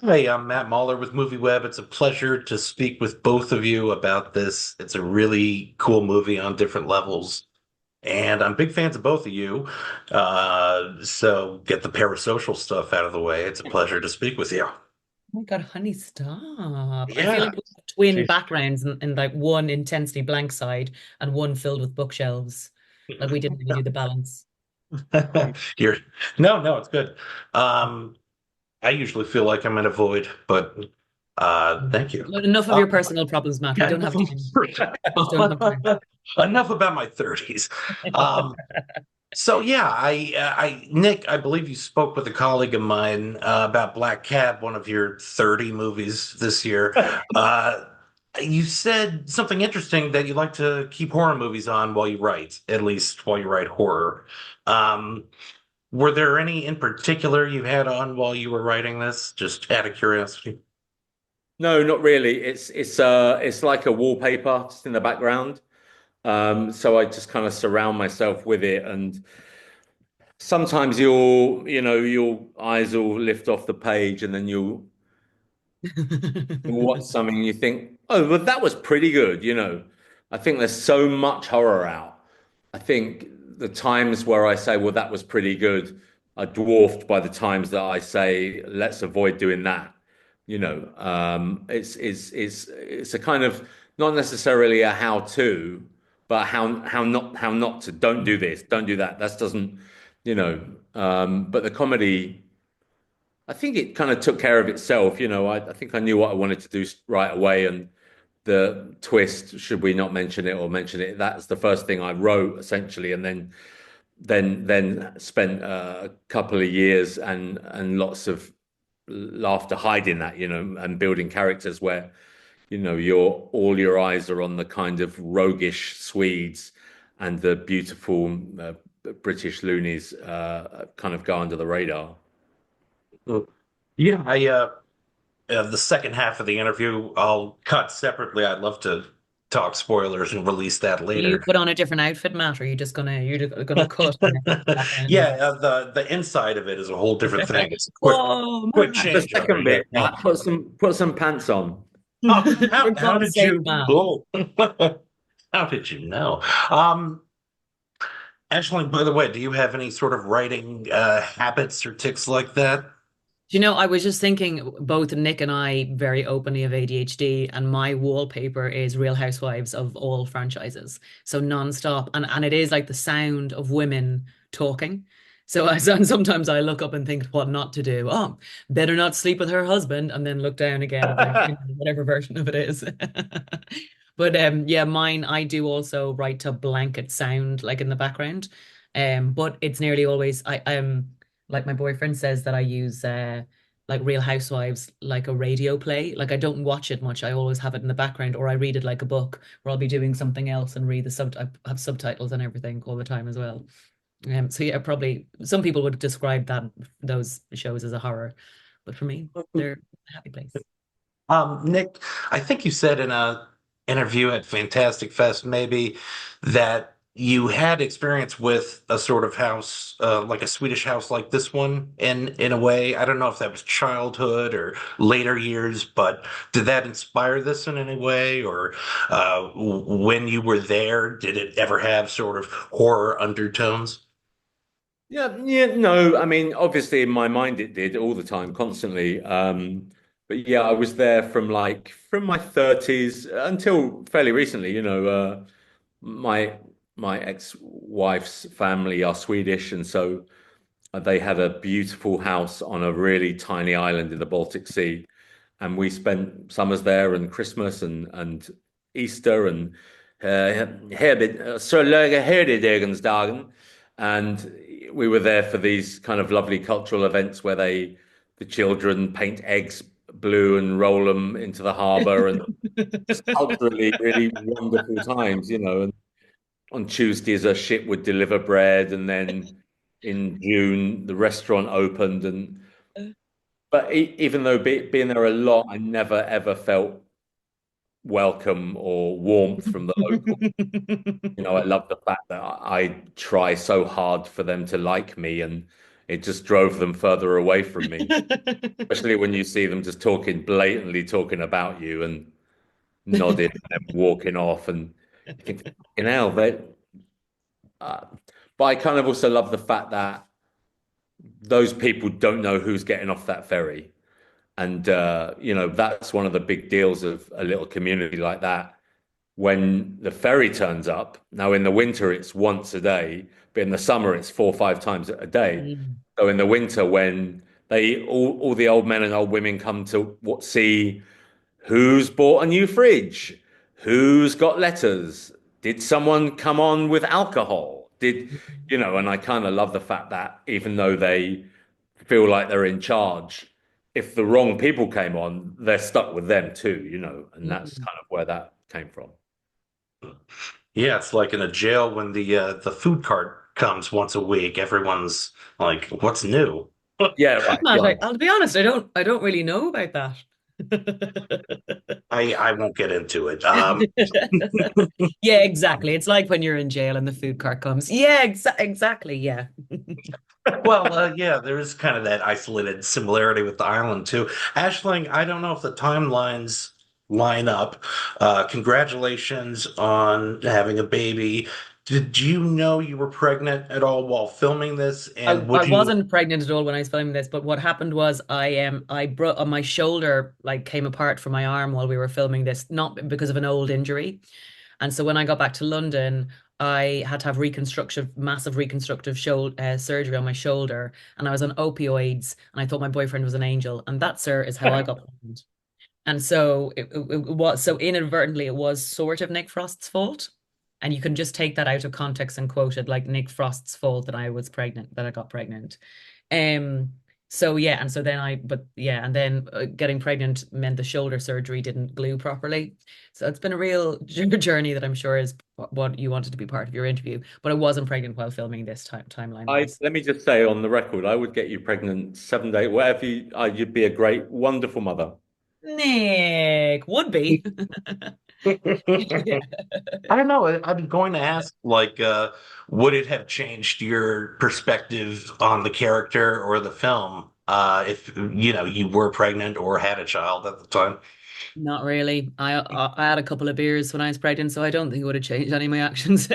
Hi, I'm Matt Mahler with MovieWeb. It's a pleasure to speak with both of you about this. It's a really cool movie on different levels, and I'm big fans of both of you. So get the parasocial stuff out of the way. It's a pleasure to speak with you. Oh my God, honey, stop. I feel Yeah. like we have twin Jeez. backgrounds and like one intensely blank side and one filled with bookshelves. Like we didn't really do the balance. You're no, it's good. Um, I usually feel like I'm in a void, but thank you. But enough of Um, your personal problems, Matt. We yeah, don't have time. Just don't have time. enough about my 30s. Um, So yeah, Nick, I believe you spoke with a colleague of mine about Black Cab, one of your 30 movies this year. Uh, you said something interesting that you like to keep horror movies on while you write, at least while you write horror. Um, were there any in particular you had on while you were writing this? Just out of curiosity. No, not really. It's like a wallpaper just in the background. So I just kind of surround myself with it, and sometimes your eyes will lift off the page, and then you'll watch something and you think, oh, well, that was pretty good. I think there's so much horror out. I think the times where I say, well, that was pretty good, are dwarfed by the times that I say, let's avoid doing that. It's a kind of not necessarily a how-to, but how not to. Don't do this, don't do that. That doesn't, you know. But the comedy. I think it kind of took care of itself. I think I knew what I wanted to do right away, and the twist, should we not mention it or mention it? That's the first thing I wrote essentially, and then spent a couple of years and lots of laughter hiding that, and building characters where your eyes are on the kind of roguish Swedes and the beautiful British loonies kind of go under the radar. Yeah, the second half of the interview I'll cut separately. I'd love to talk spoilers and release that You later. put on a different outfit, Matt, or you're just gonna cut and then back down Yeah, again? the inside of it is a whole different thing. It's a Whoa, quick Matt. The changeover. second Yeah. bit, Matt, put some pants on. Oh, For how God's did sake, you? Matt. Oh, how did you know? Um, Aisling, by the way, do you have any sort of writing habits or tics like that? Do you know, I was just thinking both Nick and I very openly have ADHD, and my wallpaper is Real Housewives of all franchises. So nonstop. And it is like the sound of women talking. So and sometimes I look up and think what not to do. Oh, better not sleep with her husband, and then look down again at whatever version of it is. But yeah, mine I do also write to blanket sound like in the background. But it's nearly always I like my boyfriend says that I use like Real Housewives like a radio play. Like I don't watch it much. I always have it in the background, or I read it like a book, or I'll be doing something else and read the sub. I have subtitles and everything all the time as well. So yeah, probably some people would describe those shows as a horror, but for me, they're a happy place. Nick, I think you said in a interview at Fantastic Fest maybe that you had experience with a sort of house, like a Swedish house like this one in a way. I don't know if that was childhood or later years, but did that inspire this in any way? Or when you were there, did it ever have sort of horror undertones? Yeah, yeah, no, I mean, obviously in my mind it did all the time, constantly. But yeah, I was there from my 30s until fairly recently. My my ex-wife's family are Swedish, and so they had a beautiful house on a really tiny island in the Baltic Sea, and we spent summers there and Christmas and Easter and Sörlöga and we were there for these kind of lovely cultural events where the children paint eggs blue and roll them into the harbor, and just culturally really wonderful times. And on Tuesdays a ship would deliver bread, and then in June the restaurant opened, and but even though being there a lot, I never ever felt welcome or warmth from the local. I love the fact that I try so hard for them to like me, and it just drove them further away from me, especially when you see them just talking, blatantly talking about you and nodding and walking off, and you think, you know, uh, but I kind of also love the fact that those people don't know who's getting off that ferry. And that's one of the big deals of a little community like that. When the ferry turns up, now in the winter it's once a day, but in the summer it's 4 or 5 times a day. Mm. So in the winter, when all the old men and old women come to see who's bought a new fridge, who's got letters, did someone come on with alcohol? And I kind of love the fact that even though they feel like they're in charge, if the wrong people came on, they're stuck with them too, and that's Mm. kind of where that came from. Yeah, it's like in a jail when the food cart comes once a week. Everyone's like, "What's new?" Yeah, right. Matt, Right. I'll be honest, I don't really know about that. I won't get into it. Yeah, exactly. It's like when you're in jail and the food cart comes. Yeah, exactly. Yeah. Well, yeah, there is kind of that isolated similarity with the island too. Aisling, I don't know if the timelines line up. Congratulations on having a baby. Did you know you were pregnant at all while filming this? And I would you? wasn't pregnant at all when I was filming this, but what happened was I broke my shoulder like came apart from my arm while we were filming this, not because of an old injury. And so when I got back to London, I had to have massive reconstructive shoulder surgery on my shoulder, and I was on opioids, and I thought my boyfriend was an angel, and that, sir, is how I got pregnant. And so it was so inadvertently it was sort of Nick Frost's fault. And you can just take that out of context and quote it like Nick Frost's fault that I was pregnant, that I got pregnant. Um, so yeah, and so then and then getting pregnant meant the shoulder surgery didn't glue properly. So it's been a real journey that I'm sure is what you wanted to be part of your interview. But I wasn't pregnant while filming this timeline I wise. let me just say on the record, I would get you pregnant 7 days, whatever you'd be a great, wonderful mother. Nick would be. Yeah. I don't know. I'm going to ask, like, would it have changed your perspective on the character or the film, if you were pregnant or had a child at the time? Not really. I had a couple of beers when I was pregnant, so I don't think it would have changed any of my actions.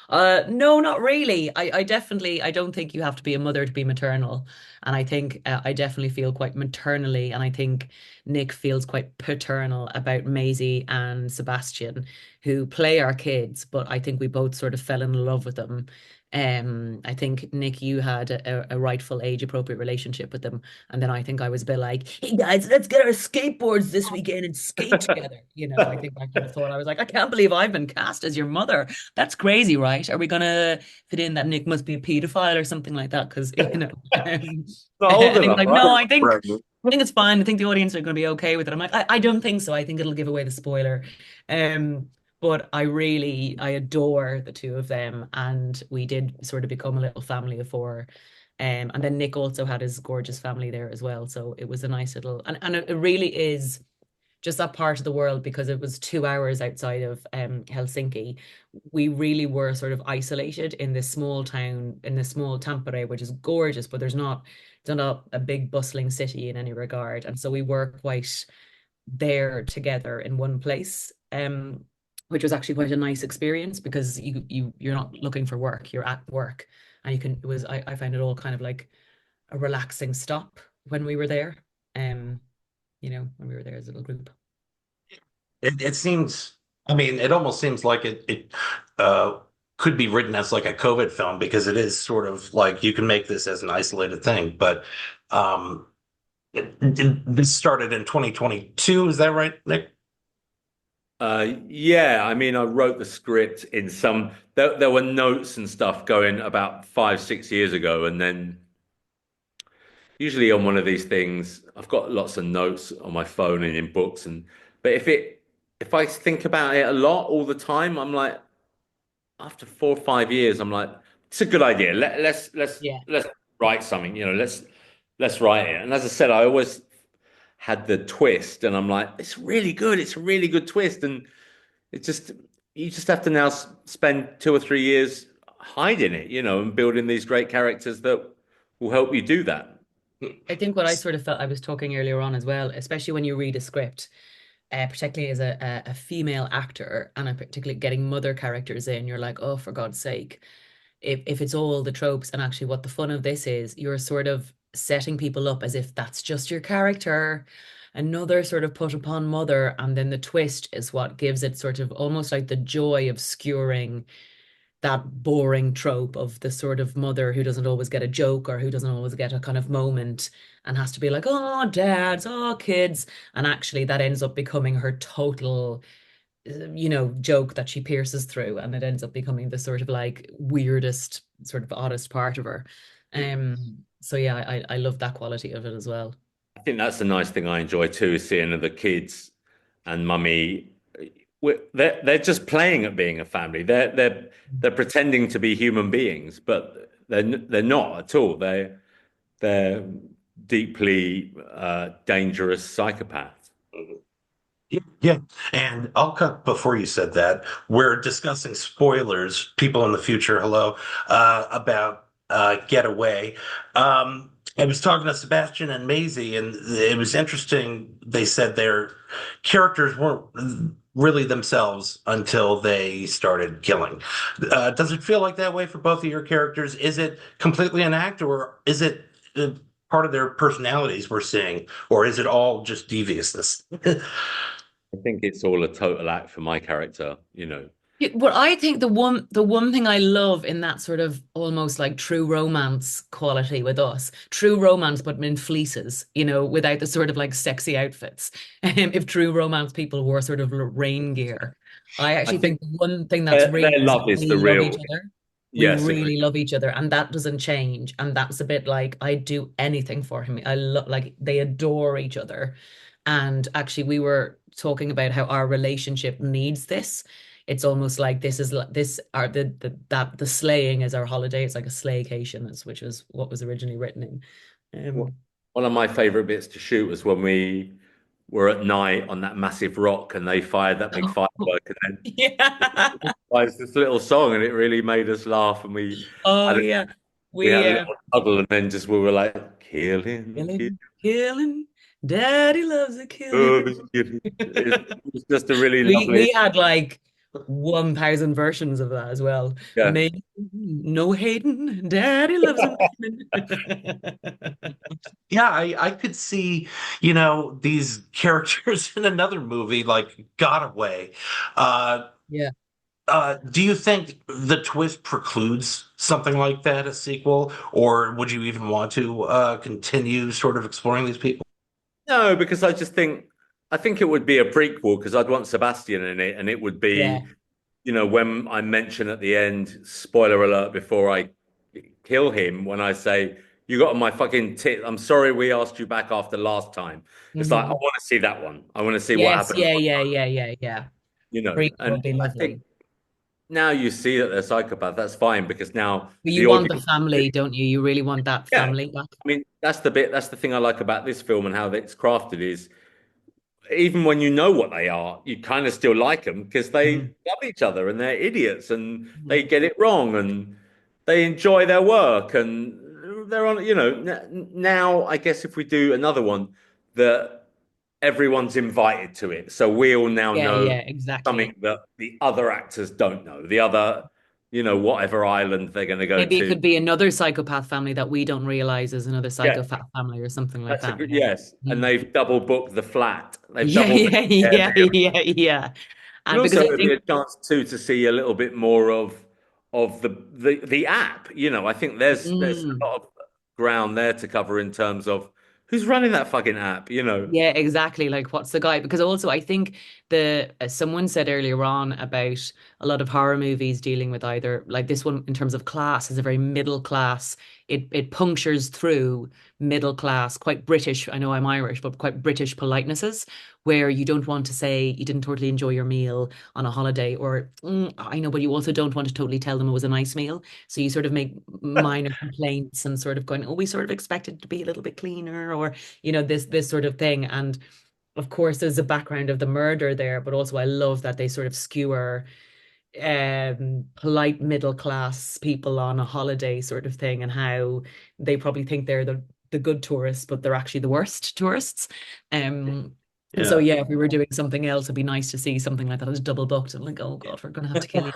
No, not really. I don't think you have to be a mother to be maternal, and I think I definitely feel quite maternally, and I think Nick feels quite paternal about Maisie and Sebastian, who play our kids, but I think we both sort of fell in love with them. I think Nick, you had a rightful age appropriate relationship with them. And then I think I was a bit like, hey guys, let's get our skateboards this weekend and skate together. I think I kind of thought I was like, I can't believe I've been cast as your mother. That's crazy, right? Are we gonna fit in that Nick must be a pedophile or something like that? Because Not old and he was enough, like, right? no, Pregnant. I think it's fine. I think the audience are going to be okay with it. I'm like, I don't think so. I think it'll give away the spoiler. Um, but I adore the two of them, and we did sort of become a little family of four. And then Nick also had his gorgeous family there as well. So it was a nice little, and it really is just that part of the world because it was 2 hours outside of Helsinki. We really were sort of isolated in this small town, in this small Tampere, which is gorgeous, but it's not a big bustling city in any regard. And so we were quite there together in one place. Which was actually quite a nice experience because you're not looking for work, you're at work. And I find it all kind of like a relaxing stop when we were there. Um, when we were there as a little group. It seems, I mean, it almost seems like it could be written as like a COVID film because it is sort of like you can make this as an isolated thing. But um, this started in 2022. Is that right, Nick? Yeah, I mean, I wrote the script in there were notes and stuff going about 5, 6 years ago, and then usually on one of these things, I've got lots of notes on my phone and in books, but if I think about it a lot all the time, I'm like, after 4 or 5 years, I'm like, it's a good idea. Yeah. Let's write something, let's write it. And as I said, I always had the twist, and I'm like, it's really good. It's a really good twist, and it just you just have to now spend 2 or 3 years hiding it, and building these great characters that will help you do that. I think what I sort of felt I was talking earlier on as well, especially when you read a script, particularly as a female actor, and particularly getting mother characters in, you're like, oh, for God's sake, if it's all the tropes, and actually what the fun of this is, you're sort of setting people up as if that's just your character, another sort of put upon mother, and then the twist is what gives it sort of almost like the joy of skewering that boring trope of the sort of mother who doesn't always get a joke or who doesn't always get a kind of moment and has to be like, oh, dads, oh, kids. And actually, that ends up becoming her total, joke that she pierces through. And it ends up becoming the sort of like weirdest, sort of oddest part of her. So yeah, I love that quality of it as well. I think that's the nice thing I enjoy too, is seeing the kids and mummy. They're just playing at being a family. They're pretending to be human beings, but they're not at all. They're deeply dangerous psychopaths. Yeah, yeah. And I'll cut before you said that. We're discussing spoilers, people in the future, hello, about Getaway. I was talking to Sebastian and Maisie, and it was interesting. They said their characters weren't really themselves until they started killing. Does it feel like that way for both of your characters? Is it completely an act, or is it part of their personalities we're seeing, or is it all just deviousness? I think it's all a total act for my character, you know. Yeah, but I think the one thing I love in that sort of almost like true romance quality with us, true romance but in fleeces, without the sort of like sexy outfits. If true romance people wore sort of rain gear, I I actually think think the one thing that's their real is love is we the love real. each other. We Yes, agree. really love each other, and that doesn't change. And that's a bit like I'd do anything for him. I love like they adore each other. And actually, we were talking about how our relationship needs this. It's almost like this is this are the slaying is our holiday. It's like a slaycation, which was what was originally written in. One of my favorite bits to shoot was when we were at night on that massive rock and they fired that big firework and then Yeah. it's this little song and it really made us laugh and Oh had a, yeah. we had We a little huddle and then just we were like killing, killing. Daddy loves a killing. killing. It was just a really We lovely, had like 1,000 versions of that as well. yeah. Maybe no hating. Daddy loves him. Yeah, I could see, these characters in another movie like Got Away. Uh, Yeah. do you think the twist precludes something like that, a sequel, or would you even want to continue sort of exploring these people? No, because I think it would be a prequel because I'd want Sebastian in it and it would Yeah. be, when I mention at the end, spoiler alert, before I kill him, when I say, you got on my fucking tit, I'm sorry we asked you back after last time. It's like, I Hmm. want to see that one. I want to see what Yes. happened, Yeah. Yeah. Yeah. Yeah. Yeah. Prequel would and be I think lovely. now you see that they're psychopaths, that's fine because now But you the want the audience, family, don't you? You really want that yeah. family back. I mean, that's the thing I like about this film and how it's crafted is even when you know what they are, you kind of still like them because they Mm. love each other and they're idiots and they Mhm. get it wrong and they enjoy their work and they're on, now I guess if we do another one that everyone's invited to it. So we all now Yeah. know Yeah. Exactly. something that the other actors don't know. The other, whatever island they're going to go Maybe it to. could be another psychopath family that we don't realize is another Yeah, psychopath family or something like that's a that. good, Yeah. yes. And Mm. they've double booked the flat. They've Yeah. double Yeah. booked the Yeah. Airbnb. Yeah. Yeah. And And because also I it'd be think, a chance too to see a little bit more of the app. I think there's a mm, lot of ground there to cover in terms of who's running that fucking app. yeah, exactly. Like, what's the guy? Because also, I think someone said earlier on about a lot of horror movies dealing with either like this one in terms of class is a very middle class. It punctures through middle class, quite British. I know I'm Irish, but quite British politenesses where you don't want to say you didn't totally enjoy your meal on a holiday, or I know, but you also don't want to totally tell them it was a nice meal. So you sort of make minor complaints and sort of going, oh, we sort of expected it to be a little bit cleaner, or this sort of thing. And of course there's a background of the murder there, but also I love that they sort of skewer polite middle class people on a holiday sort of thing, and how they probably think they're the good tourists, but they're actually the worst tourists. And so Yeah. yeah, if we were doing something else, it'd be nice to see something like that. It's double booked. I'm like, oh God, we're gonna have to kill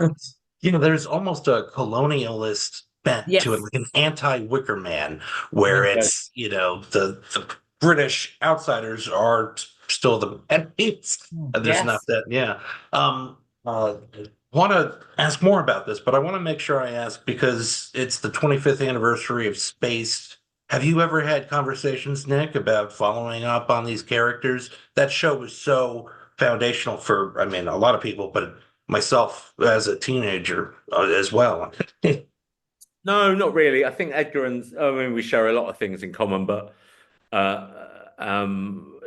you. There's almost a colonialist bent to it, Yes. like an anti-Wicker Man, where Okay. it's, the British outsiders are still the enemies, and there's not Yes. that, yeah. Want to ask more about this, but I want to make sure I ask because it's the 25th anniversary of Space. Have you ever had conversations, Nick, about following up on these characters? That show was so foundational for, I mean, a lot of people, but myself as a teenager as well. No, not really. I think Edgar and I mean we share a lot of things in common, but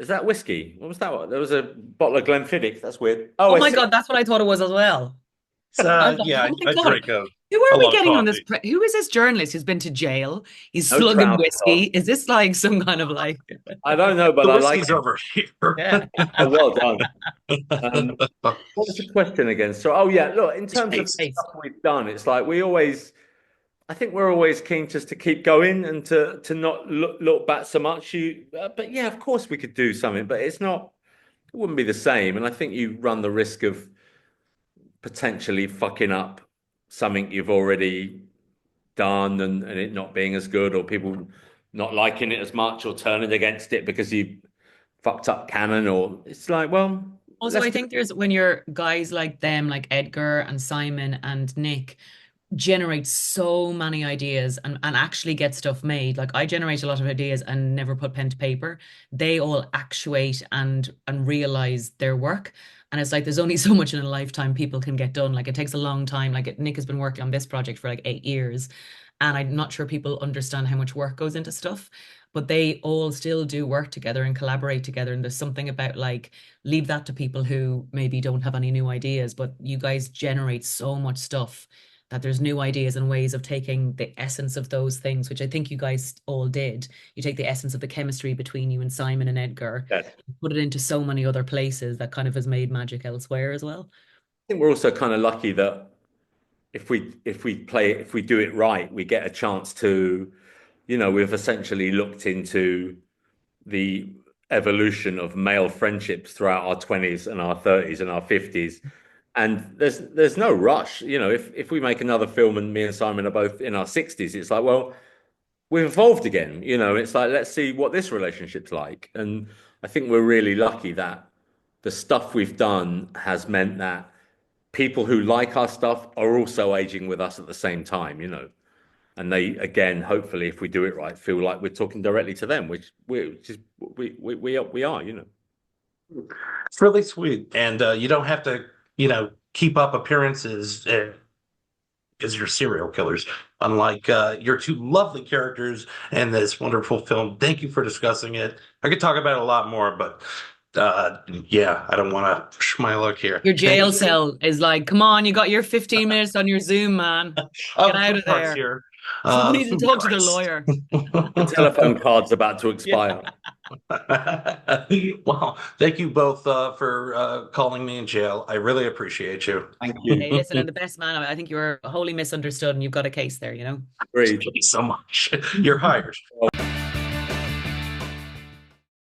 is that whiskey? What was that one? There was a bottle of Glenfiddich. That's weird. Oh, Oh I my see. God, that's what I thought it was as well. I was like, Yeah, oh my I God, drink who a are we lot of getting on this? coffee. Who is this journalist who's been to jail? He's No slugging trouser whiskey. top. Is this like some kind of like, I don't know, The but I like whiskey's over here. yeah. it. Well done. What was the question again? So, oh yeah, look, in terms of the Space. Space. stuff we've done, it's like I think we're always keen just to keep going and to not look back so much. But yeah, of course we could do something, but it wouldn't be the same. And I think you run the risk of potentially fucking up something you've already done and it not being as good, or people not liking it as much or turning against it because you fucked up canon, or it's like, well, Also, let's I do think there's when you're guys like them, like Edgar and Simon and Nick, generate so many ideas and actually get stuff made. Like I generate a lot of ideas and never put pen to paper. They all actuate and realize their work. And it's like there's only so much in a lifetime people can get done. Like it takes a long time. Like Nick has been working on this project for like 8 years. And I'm not sure people understand how much work goes into stuff, but they all still do work together and collaborate together. And there's something about like leave that to people who maybe don't have any new ideas, but you guys generate so much stuff that there's new ideas and ways of taking the essence of those things, which I think you guys all did. You take the essence of the chemistry between you and Simon and Edgar, that. put it into so many other places that kind of has made magic elsewhere as well. I think we're also kind of lucky that if we do it right, we get a chance to, we've essentially looked into the evolution of male friendships throughout our 20s and our 30s and our 50s. And there's no rush. If we make another film and me and Simon are both in our 60s, it's like, well, we've evolved again. It's like, let's see what this relationship's like. And I think we're really lucky that the stuff we've done has meant that people who like our stuff are also aging with us at the same time. And they, again, hopefully, if we do it right, feel like we're talking directly to them, we are. It's really sweet. And you don't have to, keep up appearances because you're serial killers, unlike your two lovely characters in this wonderful film. Thank you for discussing it. I could talk about it a lot more, but yeah, I don't want to push my luck here. Your Thank jail you. cell is like, come on, you got your 15 minutes on your Zoom, man. Oh, Get the out food of cart's there. here. Somebody The needs to food talk to their carts. lawyer. The telephone card's about to Yeah. expire. Well, thank you both for calling me in jail. I really appreciate you. Thank Hey, you. listen, and the best man, I think you're wholly misunderstood and you've got a case there, you know? Agreed. Thank you so much. You're hired.